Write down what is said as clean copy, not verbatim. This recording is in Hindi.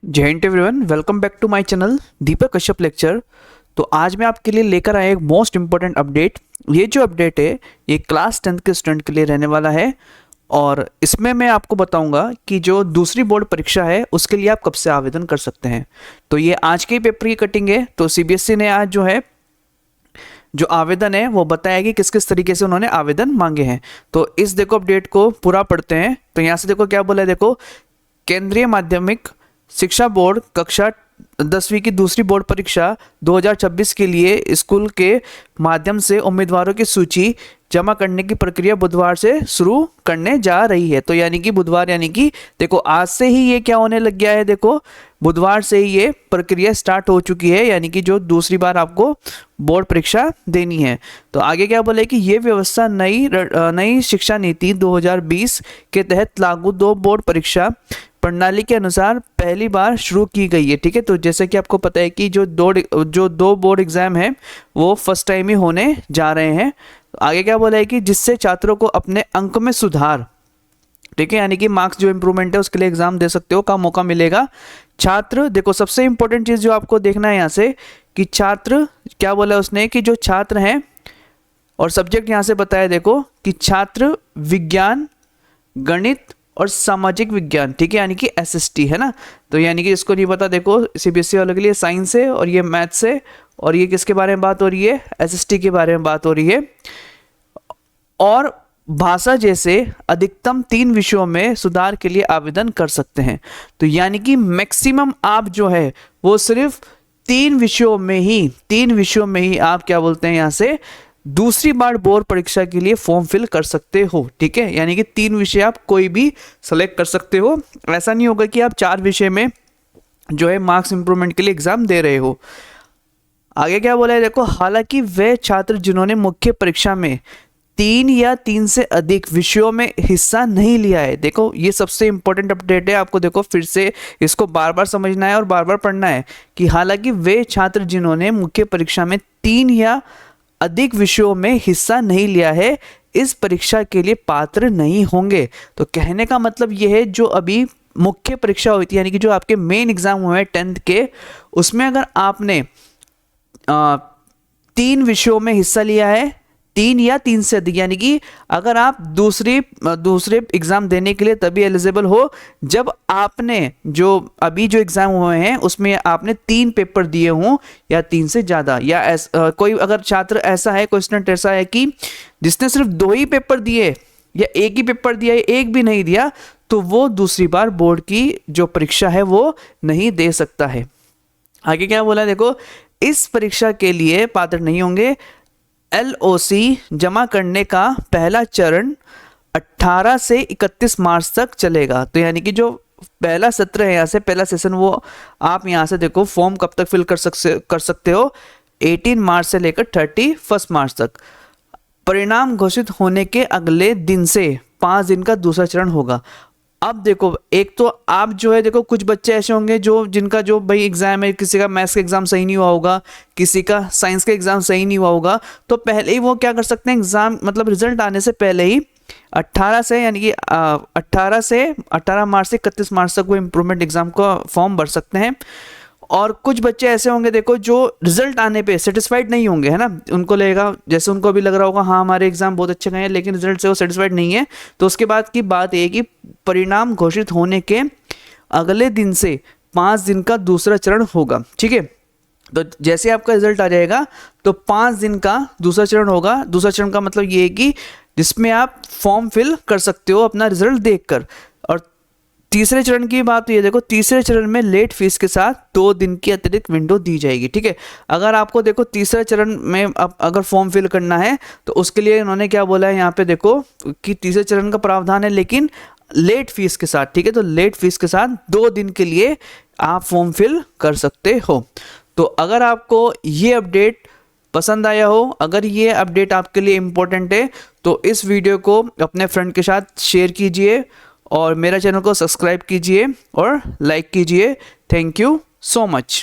जय Hind everyone, welcome back to my channel Deepak Kashyap lecture. तो आज मैं आपके लिए लेकर आया एक मोस्ट इम्पोर्टेंट अपडेट। ये जो अपडेट है ये क्लास 10th के स्टूडेंट के लिए रहने वाला है और इसमें मैं आपको बताऊंगा कि जो दूसरी बोर्ड परीक्षा है उसके लिए आप कब से आवेदन कर सकते हैं। तो ये आज के ही पेपर की कटिंग है। तो सीबीएसई ने आज जो है जो आवेदन है वो बताया कि किस किस तरीके से उन्होंने आवेदन मांगे हैं। तो इस देखो अपडेट को पूरा पढ़ते हैं। तो यहाँ से देखो क्या बोला है, देखो केंद्रीय माध्यमिक शिक्षा बोर्ड कक्षा 10वीं की दूसरी बोर्ड परीक्षा 2026 के लिए स्कूल के माध्यम से उम्मीदवारों की सूची जमा करने की प्रक्रिया बुधवार से शुरू करने जा रही है। तो यानी कि बुधवार, यानी कि देखो आज से ही ये क्या होने लग गया है, देखो बुधवार से ही ये प्रक्रिया स्टार्ट हो चुकी है, यानी कि जो दूसरी बार आपको बोर्ड परीक्षा देनी है। तो आगे क्या बोले कि ये व्यवस्था नई शिक्षा नीति 2020 के तहत लागू 2 बोर्ड परीक्षा प्रणाली के अनुसार पहली बार शुरू की गई है। ठीक है, तो जैसे कि आपको पता है कि जो दो बोर्ड एग्जाम है वो फर्स्ट टाइम ही होने जा रहे हैं। तो आगे क्या बोला है कि जिससे छात्रों को अपने अंक में सुधार, ठीक है, यानी कि मार्क्स जो इंप्रूवमेंट है उसके लिए एग्जाम दे सकते हो का मौका मिलेगा। छात्र देखो सबसे इंपॉर्टेंट चीज जो आपको देखना है यहाँ से कि छात्र क्या बोला उसने कि जो छात्र हैं और सब्जेक्ट यहाँ से बताया देखो कि छात्र विज्ञान, गणित और सामाजिक विज्ञान, ठीक है, यानी कि एसएसटी है ना। तो यानी कि इसको नहीं पता, देखो सीबीएसई वालों के लिए साइंस है और ये मैथ्स है और ये किसके बारे में बात हो रही है, एसएसटी के बारे में बात हो रही है। और भाषा जैसे अधिकतम 3 विषयों में सुधार के लिए आवेदन कर सकते हैं। तो यानी कि मैक्सिमम आप जो है वो सिर्फ 3 विषयों में ही आप क्या बोलते हैं यहाँ से दूसरी बार बोर्ड परीक्षा के लिए फॉर्म फिल कर सकते हो। ठीक है, यानी कि 3 विषय आप कोई भी सेलेक्ट कर सकते हो। ऐसा नहीं होगा कि आप 4 विषय में जो है मार्क्स इंप्रूवमेंट के लिए एग्जाम दे रहे हो। आगे क्या बोला है देखो, हालांकि वे छात्र जिन्होंने मुख्य परीक्षा में 3 या 3 से अधिक विषयों में हिस्सा नहीं लिया है, देखो ये सबसे इंपॉर्टेंट अपडेट है, आपको देखो फिर से इसको बार बार समझना है और बार बार पढ़ना है कि हालांकि वे छात्र जिन्होंने मुख्य परीक्षा में 3 या अधिक विषयों में हिस्सा नहीं लिया है इस परीक्षा के लिए पात्र नहीं होंगे। तो कहने का मतलब यह है जो अभी मुख्य परीक्षा हुई थी, यानी कि जो आपके मेन एग्जाम हुए हैं 10th के, उसमें अगर आपने 3 विषयों में हिस्सा लिया है, 3 या 3 से अधिक, यानी कि अगर आप दूसरे एग्जाम देने के लिए तभी एलिजिबल हो जब आपने जो अभी जो एग्जाम हुए हैं उसमें आपने 3 पेपर दिए हों या 3 से ज़्यादा, या कोई अगर छात्र ऐसा है, कोई स्टूडेंट ऐसा है कि जिसने सिर्फ 2 ही पेपर दिए या 1 ही पेपर दिया या 1 भी नहीं दिया, तो वो दूसरी बार बोर्ड की जो परीक्षा है वो नहीं दे सकता है। आगे क्या बोला देखो, इस परीक्षा के लिए पात्र नहीं होंगे। एलओसी जमा करने का पहला चरण 18 से 31 मार्च तक चलेगा। तो यानी कि जो पहला सत्र है यहाँ से पहला सेशन, वो आप यहाँ से देखो फॉर्म कब तक फिल कर सकते हो, 18 मार्च से लेकर 31 मार्च तक। परिणाम घोषित होने के अगले दिन से 5 दिन का दूसरा चरण होगा। अब देखो एक तो आप जो है देखो कुछ बच्चे ऐसे होंगे जो जिनका जो भाई एग्जाम है, किसी का मैथ्स का एग्जाम सही नहीं हुआ होगा, किसी का साइंस का एग्जाम सही नहीं हुआ होगा, तो पहले ही वो क्या कर सकते हैं, एग्जाम मतलब रिजल्ट आने से पहले ही 18 से, यानी कि 18 मार्च से 31 मार्च तक वो इम्प्रूवमेंट एग्जाम का फॉर्म भर सकते हैं। और कुछ बच्चे ऐसे होंगे देखो जो रिजल्ट आने पे सेटिस्फाइड नहीं होंगे, है ना, उनको लगेगा, जैसे उनको अभी लग रहा होगा हाँ हमारे एग्जाम बहुत अच्छे गए हैं लेकिन रिजल्ट से वो सेटिस्फाइड नहीं है, तो उसके बाद की बात ये कि परिणाम घोषित होने के अगले दिन से 5 दिन का दूसरा चरण होगा। ठीक है, तो जैसे आपका रिजल्ट आ जाएगा तो 5 दिन का दूसरा चरण होगा। दूसरा चरण का मतलब ये है कि जिसमें आप फॉर्म फिल कर सकते हो अपना रिजल्ट देखकर। और तीसरे चरण की बात ये देखो, तीसरे चरण में लेट फीस के साथ 2 दिन की अतिरिक्त विंडो दी जाएगी। ठीक है, अगर आपको देखो तीसरे चरण में अगर फॉर्म फिल करना है तो उसके लिए उन्होंने क्या बोला है यहाँ पे देखो कि तीसरे चरण का प्रावधान है लेकिन लेट फीस के साथ। ठीक है, तो लेट फीस के साथ 2 दिन के लिए आप फॉर्म फिल कर सकते हो। तो अगर आपको ये अपडेट पसंद आया हो, अगर ये अपडेट आपके लिए इम्पोर्टेंट है तो इस वीडियो को अपने फ्रेंड के साथ शेयर कीजिए और मेरा चैनल को सब्सक्राइब कीजिए और लाइक कीजिए। Thank you so much.